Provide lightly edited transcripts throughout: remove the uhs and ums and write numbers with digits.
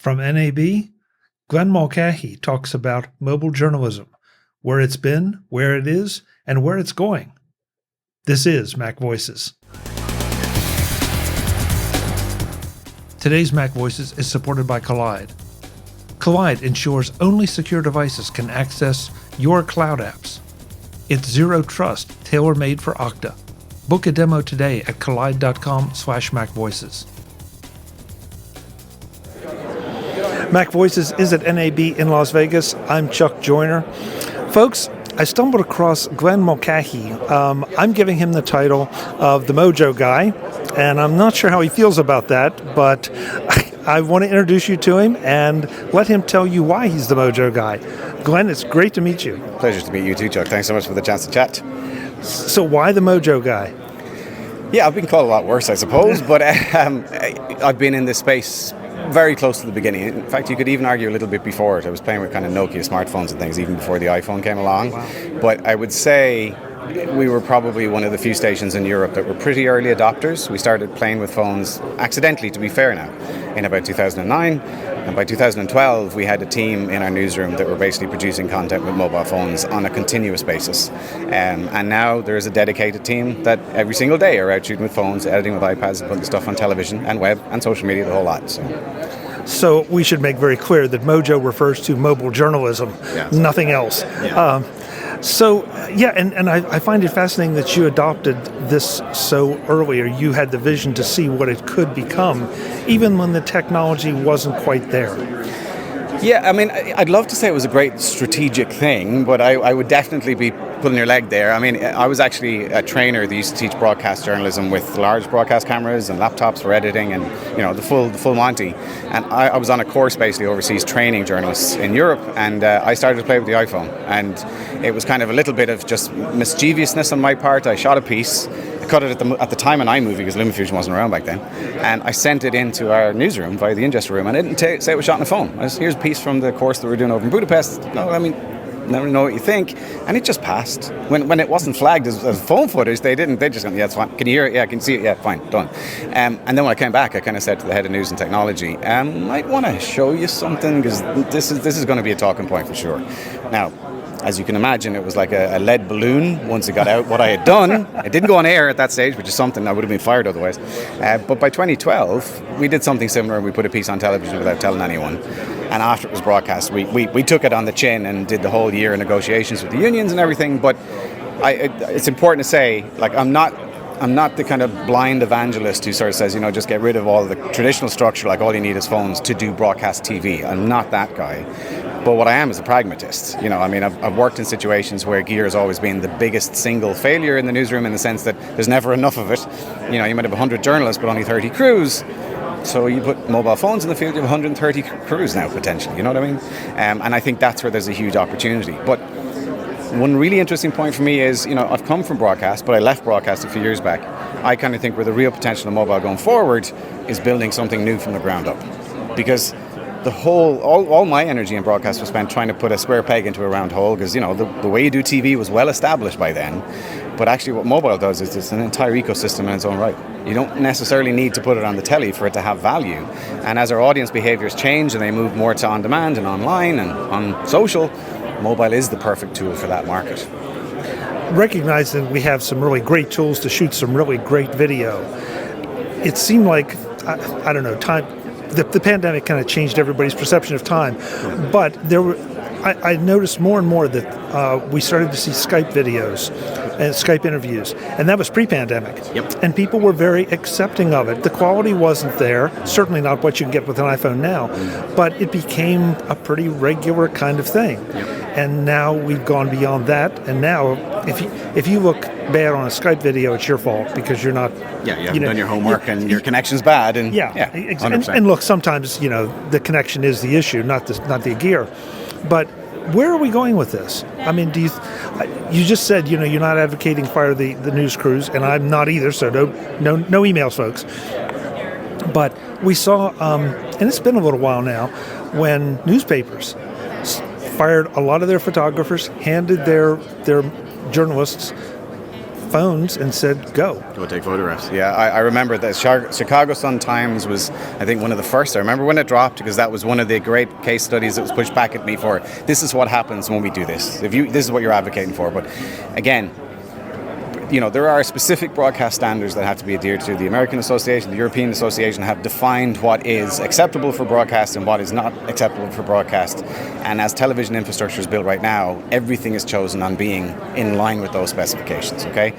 From NAB, Glen Mulcahy talks about mobile journalism, where it's been, where it is, and where it's going. This is MacVoices. Today's MacVoices is supported by Kolide. Kolide ensures only secure devices can access your cloud apps. It's zero trust, tailor-made for Okta. Book a demo today at kolide.com/MacVoices. MacVoices is at NAB in Las Vegas. I'm Chuck Joyner. Folks, I stumbled across Glen Mulcahy. I'm giving him the title of the Mojo guy, and I'm not sure how he feels about that, but I want to introduce you to him and let him tell you why he's the Mojo guy. Glen, it's great to meet you. Pleasure to meet you too, Chuck. Thanks so much for the chance to chat. So why the Mojo guy? Yeah, I've been called a lot worse, I suppose, but I've been in this space very close to the beginning. In fact, you could even argue a little bit before it. I was playing with kind of Nokia smartphones and things even before the iPhone came along. Wow. But I would say we were probably one of the few stations in Europe that were pretty early adopters. We started playing with phones accidentally, to be fair now, in about 2009. And by 2012, we had a team in our newsroom that were basically producing content with mobile phones on a continuous basis. And now there's a dedicated team that every single day are out shooting with phones, editing with iPads, and putting stuff on television and web and social media, the whole lot. So we should make very clear that Mojo refers to mobile journalism, nothing else. Yeah. And I find it fascinating that you adopted this so early, or you had the vision to see what it could become, even when the technology wasn't quite there. Yeah, I mean, I'd love to say it was a great strategic thing, but I would definitely be pulling your leg there. I mean, I was actually a trainer that used to teach broadcast journalism with large broadcast cameras and laptops for editing and, the full Monty. And I was on a course basically overseas training journalists in Europe, and I started to play with the iPhone. And it was kind of a little bit of just mischievousness on my part. I shot a piece. I cut it at the time in iMovie because LumaFusion wasn't around back then, and I sent it into our newsroom via the ingest room, and I didn't say it was shot on the phone. Here's a piece from the course that we're doing over in Budapest. No, I mean, never know what you think, and it just passed. When it wasn't flagged as phone footage, they just went, yeah, it's fine. Can you hear it? Yeah, can you see it? Yeah, fine, done. And then when I came back, I kind of said to the head of news and technology, I might want to show you something because this is going to be a talking point for sure. Now, as you can imagine, it was like a lead balloon once it got out what I had done. It didn't go on air at that stage, which is something I would have been fired otherwise. But by 2012, we did something similar. We put a piece on television without telling anyone. And after it was broadcast, we took it on the chin and did the whole year of negotiations with the unions and everything. But it's important to say, like, I'm not the kind of blind evangelist who sort of says, just get rid of all the traditional structure, like all you need is phones to do broadcast TV. I'm not that guy. But what I am is a pragmatist. I've worked in situations where gear has always been the biggest single failure in the newsroom in the sense that there's never enough of it. You might have 100 journalists but only 30 crews. So you put mobile phones in the field, you have 130 crews now potentially, you know what I mean? And I think that's where there's a huge opportunity. But one really interesting point for me is, I've come from broadcast, but I left broadcast a few years back. I kind of think where the real potential of mobile going forward is building something new from the ground up. Because all my energy in broadcast was spent trying to put a square peg into a round hole because, the way you do TV was well established by then. But actually what mobile does is it's an entire ecosystem in its own right. You don't necessarily need to put it on the telly for it to have value. And as our audience behaviors change and they move more to on-demand and online and on social, mobile is the perfect tool for that market. Recognize that we have some really great tools to shoot some really great video. It seemed like, I don't know, the pandemic kind of changed everybody's perception of time, but I noticed more and more that we started to see Skype videos and Skype interviews, and that was pre-pandemic. Yep. And people were very accepting of it. The quality wasn't there, certainly not what you can get with an iPhone now, but it became a pretty regular kind of thing. Yep. And now we've gone beyond that, and now if you look bad on a Skype video, it's your fault because you're not... Yeah, you haven't done your homework and your connection's bad. And and look, sometimes, the connection is the issue, not the gear. But where are we going with this? I mean, you just said, you're not advocating fire the news crews, and I'm not either, so no emails, folks. But we saw, and it's been a little while now, when newspapers fired a lot of their photographers, handed their journalists phones and said, go. Go take photographs. Yeah, I remember the Chicago Sun-Times was, I think, one of the first. I remember when it dropped, because that was one of the great case studies that was pushed back at me for, this is what happens when we do this. This is what you're advocating for. But again, there are specific broadcast standards that have to be adhered to. The American Association, the European Association have defined what is acceptable for broadcast and what is not acceptable for broadcast. And as television infrastructure is built right now, everything is chosen on being in line with those specifications, okay?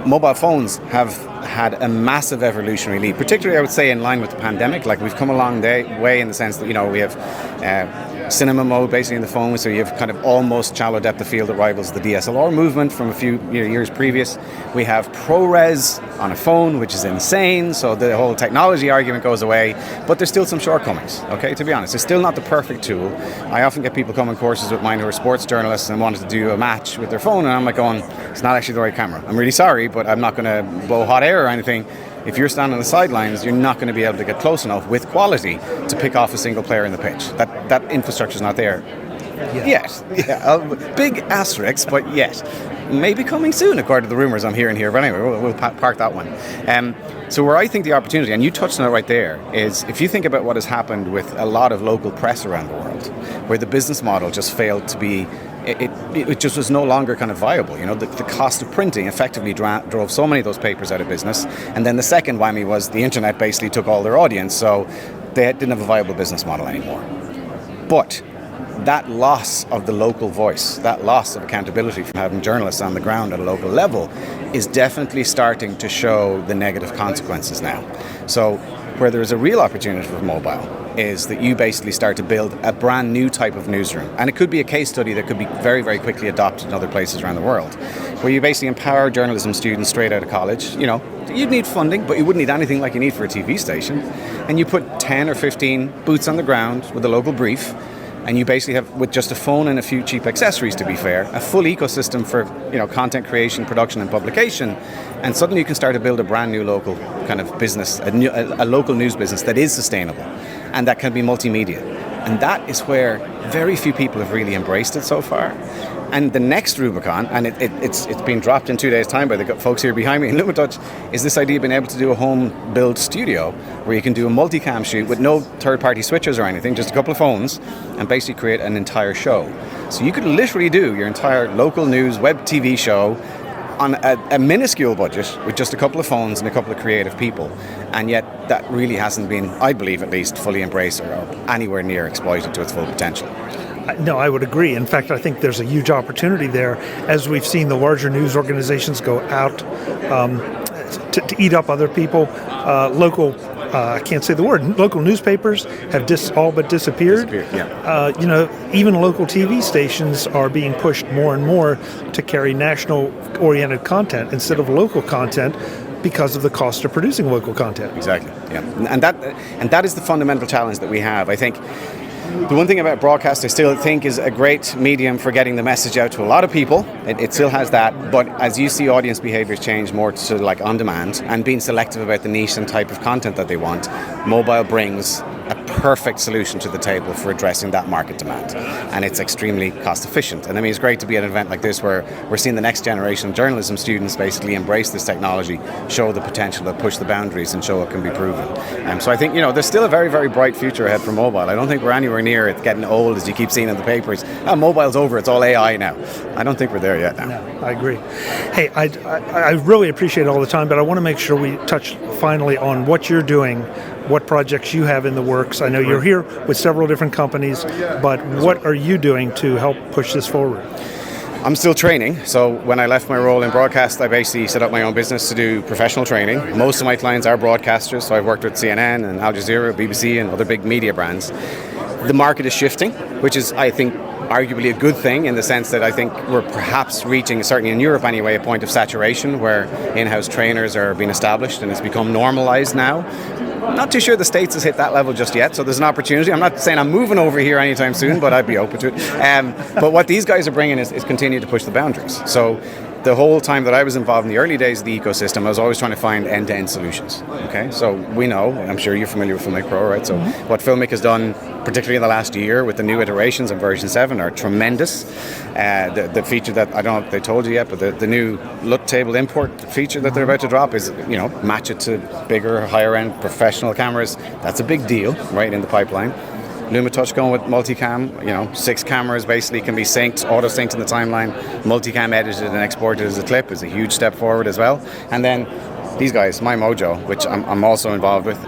Mobile phones have had a massive evolutionary leap, particularly I would say in line with the pandemic. Like, we've come a long way in the sense that, we have cinema mode basically in the phone, so you have kind of almost shallow depth of field that rivals the DSLR movement from a few years previous. We have ProRes on a phone, which is insane, so the whole technology argument goes away, but there's still some shortcomings, okay, to be honest. It's still not the perfect tool. I often get people coming courses with mine who are sports journalists and wanted to do a match with their phone, and I'm like going, it's not actually the right camera. I'm really sorry, but I'm not going to blow hot air or anything. If you're standing on the sidelines, you're not going to be able to get close enough with quality to pick off a single player in the pitch. That infrastructure's not there yet. Yeah, big asterisks, but yet. Maybe coming soon, according to the rumours I'm hearing here. But anyway, we'll park that one. So where I think the opportunity, and you touched on it right there, is if you think about what has happened with a lot of local press around the world, where the business model just failed to be, it just was no longer kind of viable. The cost of printing effectively drove so many of those papers out of business. And then the second whammy was the internet basically took all their audience, so they didn't have a viable business model anymore. But that loss of the local voice, that loss of accountability from having journalists on the ground at a local level is definitely starting to show the negative consequences now. So where there is a real opportunity for mobile is that you basically start to build a brand new type of newsroom. And it could be a case study that could be very, very quickly adopted in other places around the world, where you basically empower journalism students straight out of college. You'd need funding, but you wouldn't need anything like you need for a TV station. And you put 10 or 15 boots on the ground with a local brief, and you basically have, with just a phone and a few cheap accessories, to be fair, a full ecosystem for content creation, production and publication. And suddenly you can start to build a brand new local kind of business, a local news business that is sustainable and that can be multimedia. And that is where very few people have really embraced it so far. And the next Rubicon, and it's been dropped in 2 days' time by the folks here behind me in Lumitouch, is this idea of being able to do a home-built studio where you can do a multicam shoot with no third-party switchers or anything, just a couple of phones, and basically create an entire show. So you could literally do your entire local news web TV show on a minuscule budget with just a couple of phones and a couple of creative people. And yet that really hasn't been, I believe at least, fully embraced or anywhere near exploited to its full potential. No, I would agree. In fact, I think there's a huge opportunity there as we've seen the larger news organizations go out to eat up other people. Local, I can't say the word, local newspapers have all but disappeared. Yeah. Even local TV stations are being pushed more and more to carry national-oriented content instead of local content, because of the cost of producing local content. Exactly. Yeah, and that is the fundamental challenge that we have. I think the one thing about broadcast I still think is a great medium for getting the message out to a lot of people. It still has that, but as you see audience behaviors change more to like on demand and being selective about the niche and type of content that they want, mobile brings a perfect solution to the table for addressing that market demand, and it's extremely cost efficient. And I mean, it's great to be at an event like this where we're seeing the next generation of journalism students basically embrace this technology, show the potential, push the boundaries and show it can be proven. So I think there's still a very, very bright future ahead for mobile. I don't think we're anywhere near it getting old, as you keep seeing in the papers. Mobile's over, it's all AI now. I don't think we're there yet now. No, I agree. Hey, I really appreciate all the time, but I want to make sure we touch finally on what you're doing, what projects you have in the works. I know you're here with several different companies, but what are you doing to help push this forward? I'm still training. So when I left my role in broadcast, I basically set up my own business to do professional training. Most of my clients are broadcasters, so I've worked with CNN and Al Jazeera, BBC and other big media brands. The market is shifting, which is, I think, arguably a good thing, in the sense that I think we're perhaps reaching, certainly in Europe anyway, a point of saturation where in-house trainers are being established and it's become normalized now. Not too sure the States has hit that level just yet, so there's an opportunity. I'm not saying I'm moving over here anytime soon, but I'd be open to it. But what these guys are bringing is continue to push the boundaries. So the whole time that I was involved in the early days of the ecosystem, I was always trying to find end-to-end solutions. Okay, so we know, I'm sure you're familiar with Filmic Pro, right? So what Filmic has done particularly in the last year with the new iterations of version 7 are tremendous. The feature that, I don't know if they told you yet, but the new LUT table import feature that they're about to drop is, match it to bigger, higher end professional cameras. That's a big deal right in the pipeline. LumaTouch going with multicam, 6 cameras basically can be synced, auto-synced in the timeline, multicam edited and exported as a clip is a huge step forward as well. And then these guys, My Mojo, which I'm also involved with,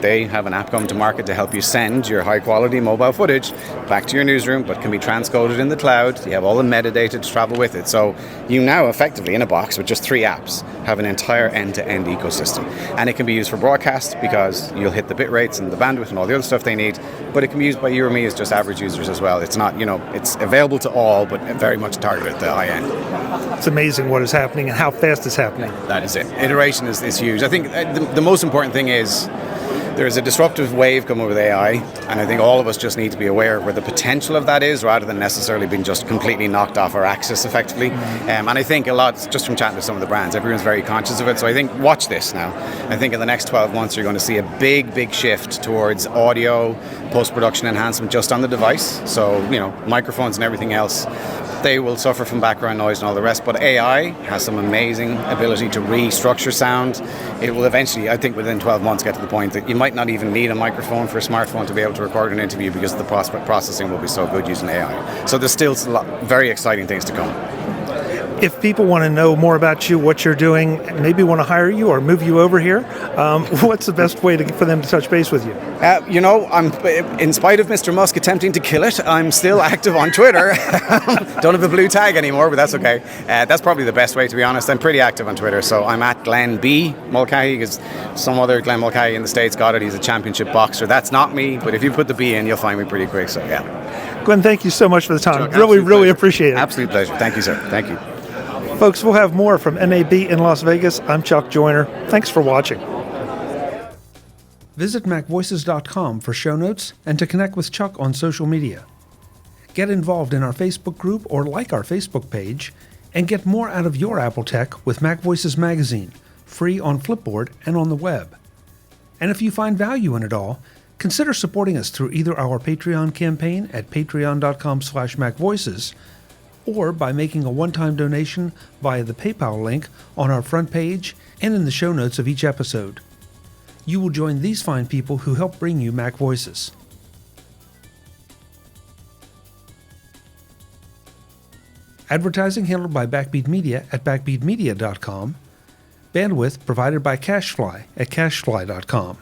they have an app coming to market to help you send your high-quality mobile footage back to your newsroom, but can be transcoded in the cloud. You have all the metadata to travel with it. So you now effectively, in a box with just 3 apps, have an entire end-to-end ecosystem. And it can be used for broadcast because you'll hit the bit rates and the bandwidth and all the other stuff they need, but it can be used by you or me as just average users as well. It's not, it's available to all, but very much targeted at the high end. It's amazing what is happening and how fast it's happening. That is it. Iteration is huge. I think the most important thing is there's a disruptive wave coming with AI, and I think all of us just need to be aware of where the potential of that is rather than necessarily being just completely knocked off our axis effectively. And I think a lot, just from chatting to some of the brands, everyone's very conscious of it. So I think watch this now. I think in the next 12 months you're going to see a big shift towards audio, post-production enhancement just on the device. So, microphones and everything else, they will suffer from background noise and all the rest, but AI has some amazing ability to restructure sound. It will eventually, I think within 12 months, get to the point that you might not even need a microphone for a smartphone to be able to record an interview because the processing will be so good using AI. So there's still a lot, very exciting things to come. If people want to know more about you, what you're doing, maybe want to hire you or move you over here, what's the best way for them to touch base with you? I'm, in spite of Mr. Musk attempting to kill it, I'm still active on Twitter. Don't have a blue tag anymore, but that's okay. That's probably the best way, to be honest. I'm pretty active on Twitter, so I'm at Glen B. Mulcahy, because some other Glen Mulcahy in the States got it. He's a championship boxer. That's not me, but if you put the B in, you'll find me pretty quick, so yeah. Glenn, thank you so much for the time. Chuck, really appreciate it. Absolute pleasure. Thank you, sir. Thank you. Folks, we'll have more from NAB in Las Vegas. I'm Chuck Joyner. Thanks for watching. Visit MacVoices.com for show notes and to connect with Chuck on social media. Get involved in our Facebook group or like our Facebook page, and get more out of your Apple tech with MacVoices magazine, free on Flipboard and on the web. And if you find value in it all, consider supporting us through either our Patreon campaign at patreon.com/MacVoices or by making a one-time donation via the PayPal link on our front page and in the show notes of each episode. You will join these fine people who help bring you Mac Voices. Advertising handled by Backbeat Media at backbeatmedia.com. Bandwidth provided by CacheFly at cachefly.com.